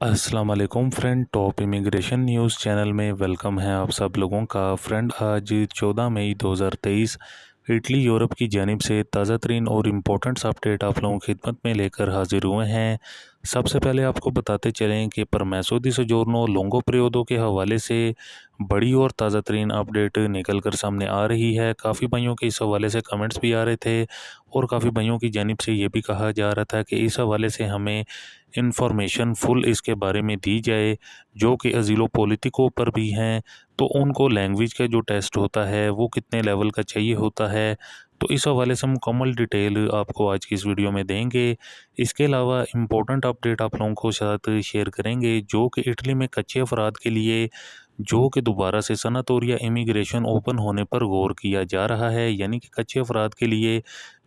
अस्सलाम वालेकुम friend, top immigration news channel में वेलकम है आप सब लोगों का। फ्रेंड, आज 14 मई 2023 इटली यूरोप की जानिब से ताज़ा तरीन और इम्पोर्टेंट्स अपडेट आप लोगों की खिदमत में लेकर हाजिर हुए हैं। सबसे पहले आपको बताते चलें कि परमेसो दी सजोर्नो लोंगो प्रयोदों के हवाले से बड़ी और ताज़ा तरीन अपडेट निकल कर सामने आ रही है। काफ़ी भाइयों के इस हवाले से कमेंट्स भी आ रहे थे और काफ़ी भाइयों की जानिब से ये भी कहा जा रहा था कि इस हवाले से हमें इंफॉर्मेशन फुल इसके बारे में दी जाए, जो कि अजीलो पॉलिटिको पर भी हैं। तो उनको लैंग्वेज का जो टेस्ट होता है वो कितने लेवल का चाहिए होता है, तो इस हवाले से मुकम्मल डिटेल आपको आज की इस वीडियो में देंगे। इसके अलावा इम्पोर्टेंट अपडेट आप लोगों को साथ शेयर करेंगे, जो कि इटली में कच्चे अफराद के लिए जो कि दोबारा से सनत और या इमिग्रेशन ओपन होने पर गौर किया जा रहा है, यानी कि कच्चे अफराद के लिए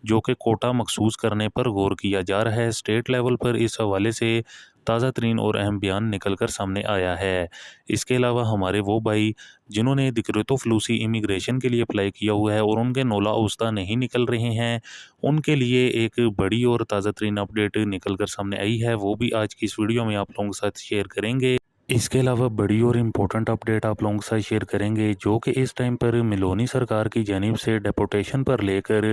जो कि कोटा मखसूस करने पर गौर किया जा रहा है। स्टेट लेवल पर इस हवाले से ताज़ा तरीन और अहम बयान निकल कर सामने आया है। इसके अलावा हमारे वो भाई जिन्होंने दिक्रेतो फ्लूसी इमिग्रेशन के लिए अप्लाई किया हुआ है और उनके नोला उस्ता नहीं निकल रहे हैं, उनके लिए एक बड़ी और ताज़ा तरीन अपडेट निकल कर सामने आई है, वो भी आज की इस वीडियो में आप लोगों के साथ शेयर करेंगे। इसके अलावा बड़ी और इम्पोर्टेंट अपडेट आप लोगों के साथ शेयर करेंगे, जो कि इस टाइम पर मेलोनी सरकार की जानिब से डेपोटेशन पर लेकर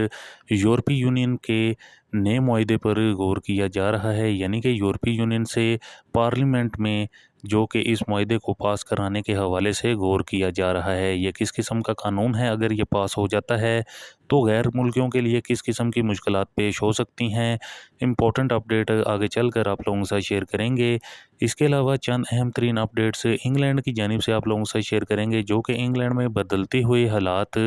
यूरोपीय यूनियन के नए मुआहदे पर गौर किया जा रहा है, यानी कि यूरोपीय यूनियन से पार्लियामेंट में जो कि इस मुआहदे को पास कराने के हवाले से गौर किया जा रहा है। ये किस किस्म का कानून है, अगर ये पास हो जाता है तो गैर मुल्कियों के लिए किस किस्म की मुश्किलात पेश हो सकती हैं। इम्पोर्टेंट अपडेट आगे चल कर आप लोगों के साथ शेयर करेंगे। इसके अलावा चंद अहम तरीन अपडेट्स इंग्लैंड की जानिब से आप लोगों से शेयर करेंगे, जो कि इंग्लैंड में बदलते हुए हालात,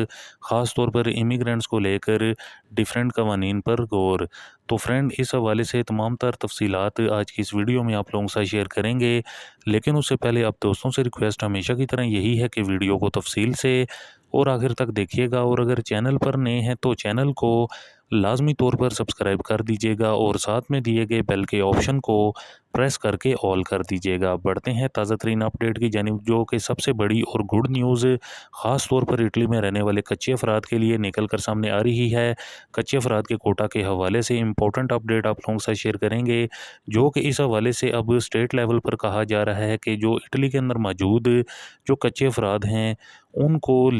ख़ास तौर पर इमिग्रेंट्स को लेकर डिफरेंट कवानीन पर गौर। तो फ्रेंड, इस हवाले से तमाम तर तफसीलात आज की इस वीडियो में आप लोगों के साथ शेयर करेंगे। लेकिन उससे पहले अब दोस्तों से रिक्वेस्ट हमेशा की तरह यही है कि वीडियो को तफसील से और आखिर तक देखिएगा, और अगर चैनल पर नए हैं तो चैनल को लाजमी तौर पर सब्सक्राइब कर दीजिएगा और साथ में दिए गए बेल के ऑप्शन को प्रेस करके ऑल कर दीजिएगा। बढ़ते हैं ताज़ा तरीन अपडेट की जानिब, जो कि सबसे बड़ी और गुड न्यूज़ ख़ास तौर पर इटली में रहने वाले कच्चे अफराद के लिए निकल कर सामने आ रही है। कच्चे अफराद के कोटा के हवाले से इम्पोर्टेंट अपडेट आप लोगों के साथ शेयर करेंगे, जो कि इस हवाले से अब स्टेट लेवल पर कहा जा रहा है कि जो इटली के अंदर मौजूद जो कच्चे अफराद हैं, उनको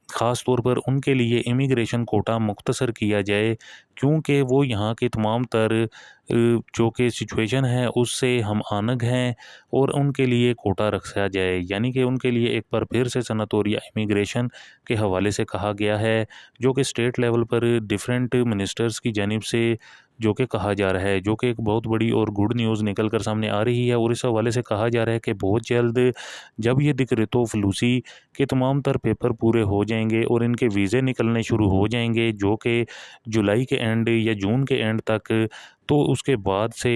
ख़ास तौर पर उनके लिए इमिग्रेशन कोटा मुख्तसर किया जाए, क्योंकि वो यहाँ के तमाम तर जो कि सिचुएशन है उससे हम आनग हैं, और उनके लिए कोटा रखा जाए, यानी कि उनके लिए एक बार फिर से सनत और या इमिग्रेशन के हवाले से कहा गया है, जो कि स्टेट लेवल पर डिफरेंट मिनिस्टर्स की जानिब से जो कि कहा जा रहा है, जो कि एक बहुत बड़ी और गुड न्यूज़ निकल कर सामने आ रही है। और इस हवाले से कहा जा रहा है कि बहुत जल्द जब ये दिक्रेतो फ्लूसी के तमाम तर पेपर पूरे हो जाएंगे और इनके वीज़े निकलने शुरू हो जाएंगे, जो कि जुलाई के एंड या जून के एंड तक, तो उसके बाद से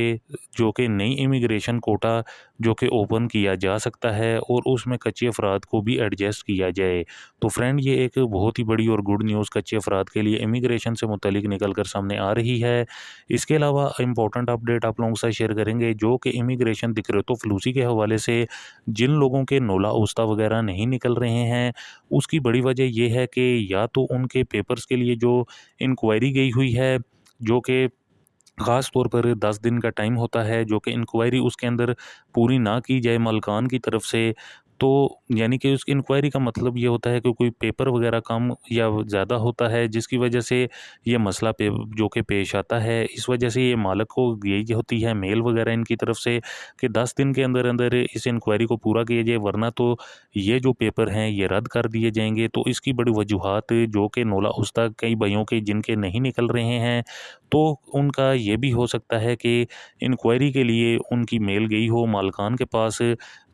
जो कि नई इमिग्रेशन कोटा जो कि ओपन किया जा सकता है और उसमें कच्चे अफराद को भी एडजस्ट किया जाए। तो फ्रेंड, ये एक बहुत ही बड़ी और गुड न्यूज़ कच्चे अफराद के लिए इमिग्रेशन से मुतलिक निकल कर सामने आ रही है। इसके अलावा इम्पोर्टेंट अपडेट आप लोगों के साथ शेयर करेंगे, जो कि इमिग्रेशन दिक्रेतो फ्लूसी के हवाले से जिन लोगों के नोला उस्ता वगैरह नहीं निकल रहे हैं, उसकी बड़ी वजह ये है कि या तो उनके पेपर्स के लिए जो इंक्वायरी गई हुई है, जो कि ख़ास तौर पर 10 दिन का टाइम होता है, जो कि इंक्वायरी उसके अंदर पूरी ना की जाए मालकान की तरफ से, तो यानी कि उस इंक्वायरी का मतलब ये होता है कि कोई पेपर वगैरह कम या ज़्यादा होता है, जिसकी वजह से ये मसला जो कि पेश आता है। इस वजह से ये मालिक को यही होती है मेल वगैरह इनकी तरफ से कि 10 दिन के अंदर अंदर इस इंक्वायरी को पूरा किया जाए, वरना तो ये जो पेपर हैं ये रद्द कर दिए जाएंगे। तो इसकी बड़ी वजूहात जो कि नोला उस्ता कई भाइयों के जिनके नहीं निकल रहे हैं, तो उनका ये भी हो सकता है कि इंक्वायरी के लिए उनकी मेल गई हो मालकान के पास,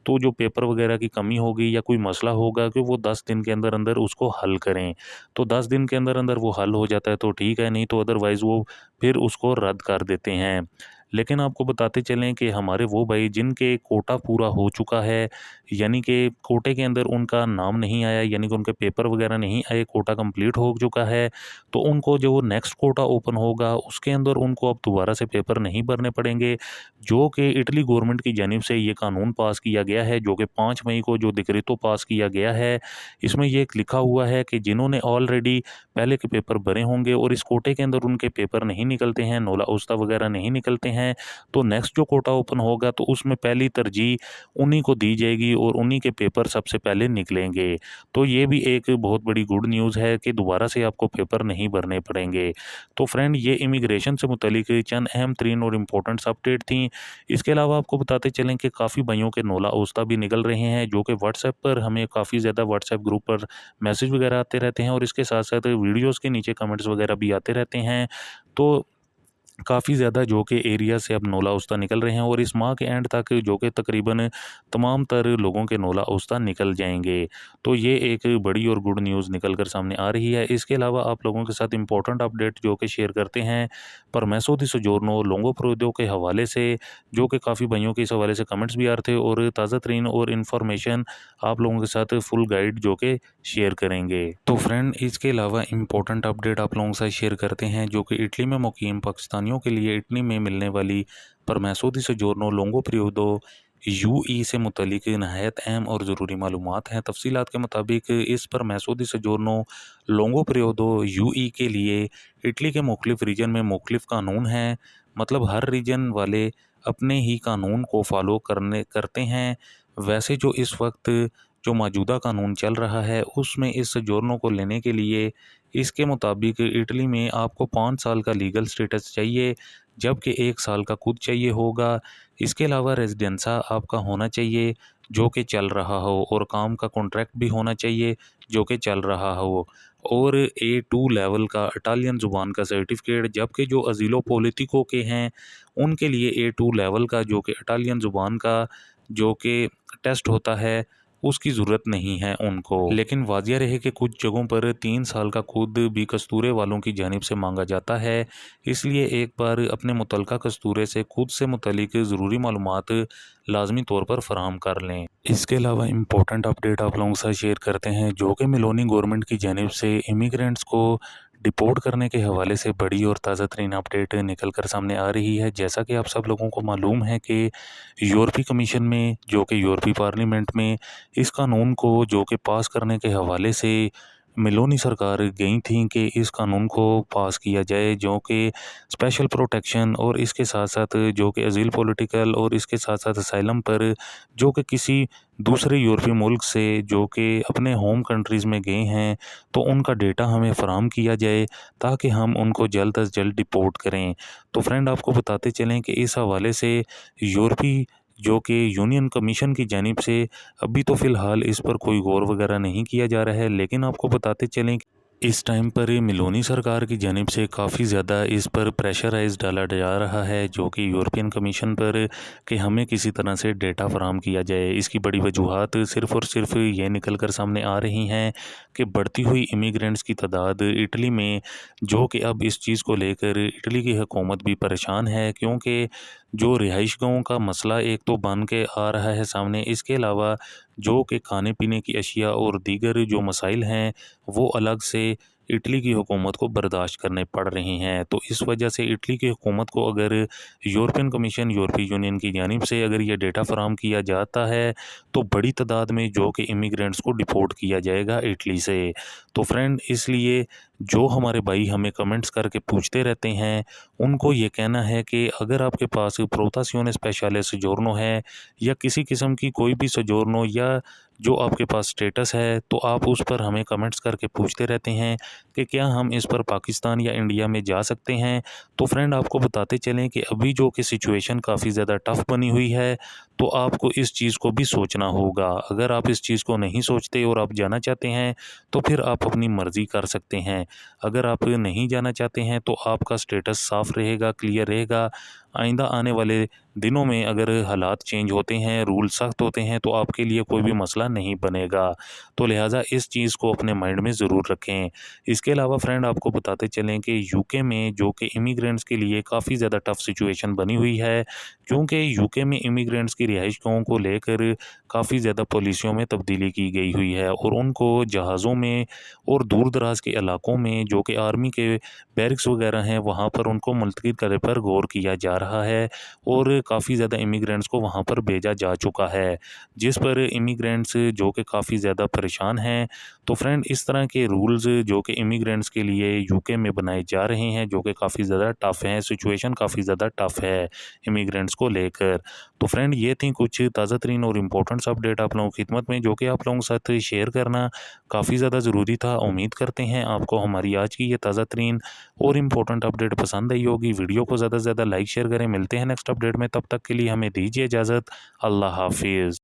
तो जो पेपर वगैरह की कमी होगी या कोई मसला होगा कि वो 10 दिन के अंदर अंदर उसको हल करें। तो 10 दिन के अंदर अंदर वो हल हो जाता है तो ठीक है, नहीं तो अदरवाइज़ वो फिर उसको रद्द कर देते हैं। लेकिन आपको बताते चलें कि हमारे वो भाई जिनके कोटा पूरा हो चुका है, यानी कि कोटे के अंदर उनका नाम नहीं आया, यानी कि उनके पेपर वगैरह नहीं आए, कोटा कंप्लीट हो चुका है, तो उनको जो नेक्स्ट कोटा ओपन होगा उसके अंदर उनको अब दोबारा से पेपर नहीं भरने पड़ेंगे, जो कि इटली गवर्नमेंट की जानिब से ये कानून पास किया गया है, जो कि 5 मई को जो डिक्रेतो पास किया गया है। इसमें ये लिखा हुआ है कि जिन्होंने ऑलरेडी पहले के पेपर भरे होंगे और इस कोटे के अंदर उनके पेपर नहीं निकलते हैं, नोला उस्ता वगैरह नहीं निकलते हैं, हैं, तो नेक्स्ट जो कोटा ओपन होगा तो उसमें पहली तरजीह उन्हीं को दी जाएगी और उन्हीं के पेपर सबसे पहले निकलेंगे। तो ये भी एक बहुत बड़ी गुड न्यूज़ है कि दोबारा से आपको पेपर नहीं भरने पड़ेंगे। तो फ्रेंड, ये इमिग्रेशन से मुतलिक चंद अहम तरीन और इम्पोर्टेंट्स अपडेट थी। इसके अलावा आपको बताते चलें कि काफ़ी भाइयों के नोला ओस्ता भी निकल रहे हैं, जो कि व्हाट्सएप पर हमें काफ़ी ज़्यादा व्हाट्सएप ग्रुप पर मैसेज वगैरह आते रहते हैं और इसके साथ साथ वीडियोज़ के नीचे कमेंट्स वगैरह भी आते रहते हैं। तो काफ़ी ज़्यादा जो कि एरिया से अब नोला ओस्ता निकल रहे हैं और इस माह के एंड तक जो कि तकरीबन तमाम तर लोगों के नोला ओस्ता निकल जाएंगे। तो ये एक बड़ी और गुड न्यूज़ निकल कर सामने आ रही है। इसके अलावा आप लोगों के साथ इंपॉर्टेंट अपडेट जो कि शेयर करते हैं परमेसो दी सोजोर्नो लोंगो प्रोदो के हवाले से, जो कि काफ़ी भाइयों के इस हवाले से कमेंट्स भी आ रहे थे और ताज़ा तरीन और इन्फॉर्मेशन आप लोगों के साथ फुल गाइड जो कि शेयर करेंगे। तो फ्रेंड, इसके अलावा इम्पोर्टेंट अपडेट आप लोगों के साथ शेयर करते हैं जो कि इटली में मुकीम पाकिस्तानियों के लिए इटली में मिलने वाली परमेसो दी सोजोर्नो लोंगो प्रियोदो यूई से मुतलिक नहायत अहम और ज़रूरी मालूमात हैं। तफसीलात के मुताबिक इस परमेसो दी सोजोर्नो लोंगो प्रियोदो यूई के लिए इटली के मुख्तलिफ रीजन में मुख्तलिफ कानून हैं। मतलब हर रीजन वाले अपने ही कानून को फॉलो करते हैं। वैसे जो इस वक्त जो मौजूदा कानून चल रहा है उसमें इस सोजोर्नो को लेने के लिए इसके मुताबिक इटली में आपको 5 साल का लीगल स्टेटस चाहिए, जबकि 1 साल का खुद चाहिए होगा। इसके अलावा रेजिडेंसा आपका होना चाहिए जो कि चल रहा हो और काम का कॉन्ट्रैक्ट भी होना चाहिए जो कि चल रहा हो, और A2 लेवल का इटालियन ज़ुबान का सर्टिफिकेट, जबकि जो अजीलो पॉलिटिको के हैं उनके लिए A2 लेवल का जो कि इटालियन ज़ुबान का जो कि टेस्ट होता है उसकी ज़रूरत नहीं है उनको। लेकिन वादिया रहे कि कुछ जगहों पर 3 साल का खुद भी कस्तूरे वालों की जानिब से मांगा जाता है, इसलिए एक बार अपने मुतलका कस्तूरे से खुद से मुतलिक ज़रूरी मालूमात लाजमी तौर पर फराहम कर लें। इसके अलावा इम्पोर्टेंट अपडेट आप लोगों के साथ शेयर करते हैं जो कि मेलोनी गवर्नमेंट की जानिब से इमिग्रेंट्स को डिपोर्ट करने के हवाले से बड़ी और ताज़ा तरीन अपडेट निकल कर सामने आ रही है। जैसा कि आप सब लोगों को मालूम है कि यूरोपीय कमीशन में जो कि यूरोपीय पार्लियामेंट में इस कानून को जो कि पास करने के हवाले से मेलोनी सरकार गई थी कि इस कानून को पास किया जाए, जो कि स्पेशल प्रोटेक्शन और इसके साथ साथ जो कि अजील पॉलिटिकल और इसके साथ साथ असाइलम पर जो कि किसी दूसरे यूरोपीय मुल्क से जो कि अपने होम कंट्रीज़ में गए हैं तो उनका डेटा हमें फ़राहम किया जाए ताकि हम उनको जल्द अज जल्द डिपोर्ट करें। तो फ्रेंड, आपको बताते चलें कि इस हवाले से यूरोपीय जो कि यूनियन कमीशन की जानिब से अभी तो फ़िलहाल इस पर कोई गौर वगैरह नहीं किया जा रहा है, लेकिन आपको बताते चलें कि इस टाइम पर मेलोनी सरकार की जानिब से काफ़ी ज़्यादा इस पर प्रेशराइज़ डाला जा रहा है जो कि यूरोपियन कमीशन पर कि हमें किसी तरह से डेटा फराहम किया जाए। इसकी बड़ी वजूहात सिर्फ़ और सिर्फ ये निकल कर सामने आ रही हैं कि बढ़ती हुई इमिग्रेंट्स की तादाद इटली में, जो कि अब इस चीज़ को लेकर इटली की हुकूमत भी परेशान है, क्योंकि जो रिहाइश गाहों का मसला एक तो बन के आ रहा है सामने, इसके अलावा जो कि खाने पीने की अशिया और दीगर जो मसाइल हैं वो अलग से इटली की हुकूमत को बर्दाश्त करने पड़ रहे हैं। तो इस वजह से इटली की हुकूमत को अगर यूरोपियन कमीशन यूरोपीय यूनियन की जानिब से अगर ये डेटा फराहम किया जाता है तो बड़ी तादाद में जो कि इमिग्रेंट्स को डिपोर्ट किया जाएगा इटली से। तो फ्रेंड, इसलिए जो हमारे भाई हमें कमेंट्स करके पूछते रहते हैं उनको ये कहना है कि अगर आपके पास प्रोतासियोने स्पेशले सोजोर्नो है या किसी किस्म की कोई भी सोजोर्नो या जो आपके पास स्टेटस है तो आप उस पर हमें कमेंट्स करके पूछते रहते हैं कि क्या हम इस पर पाकिस्तान या इंडिया में जा सकते हैं। तो फ्रेंड, आपको बताते चलें कि अभी जो कि सिचुएशन काफ़ी ज़्यादा टफ़ बनी हुई है तो आपको इस चीज़ को भी सोचना होगा। अगर आप इस चीज़ को नहीं सोचते और आप जाना चाहते हैं तो फिर आप अपनी मर्ज़ी कर सकते हैं। अगर आप नहीं जाना चाहते हैं तो आपका स्टेटस साफ़ रहेगा, क्लियर रहेगा। आइंदा आने वाले दिनों में अगर हालात चेंज होते हैं, रूल सख्त होते हैं तो आपके लिए कोई भी मसला नहीं बनेगा। तो लिहाजा इस चीज़ को अपने माइंड में ज़रूर रखें। इसके अलावा फ्रेंड, आपको बताते चलें कि यूके में जो कि इमिग्रेंट्स के लिए काफ़ी ज़्यादा टफ़ सिचुएशन बनी हुई है, क्योंकि यूके में इमिग्रेंट्स की रिहाइश गाहों को लेकर काफ़ी ज़्यादा पॉलिसियों में तब्दीली की गई हुई है और उनको जहाज़ों में और दूर दराज के इलाकों में जो कि आर्मी के बैरिक्स वगैरह हैं वहाँ पर उनको मुल्तकिल करने पर गौर किया जा रहा है और काफ़ी ज़्यादा इमिग्रेंट्स को वहाँ पर भेजा जा चुका है, जिस पर इमिग्रेंट्स जो कि काफ़ी ज़्यादा परेशान हैं। तो फ्रेंड, इस तरह के रूल्स जो कि इमिग्रेंट्स के लिए यूके में बनाए जा रहे हैं, जो कि काफ़ी ज़्यादा टफ़ हैं, सिचुएशन काफ़ी ज़्यादा टफ़ है इमिग्रेंट्स को लेकर। तो फ्रेंड, ये थी कुछ ताज़ा तरीन और इम्पोर्टेंट्स अपडेट आप लोगों की खिदमत में, जो कि आप लोगों के साथ शेयर करना काफ़ी ज़्यादा ज़रूरी था। उम्मीद करते हैं आपको हमारी आज की ये ताज़ा तरीन और इम्पोर्टेंट अपडेट पसंद आई होगी। वीडियो को ज़्यादा से ज़्यादा लाइक शेयर करें। मिलते हैं नेक्स्ट अपडेट में, तब तक के लिए हमें दीजिए इजाज़त। अल्लाह हाफिज़।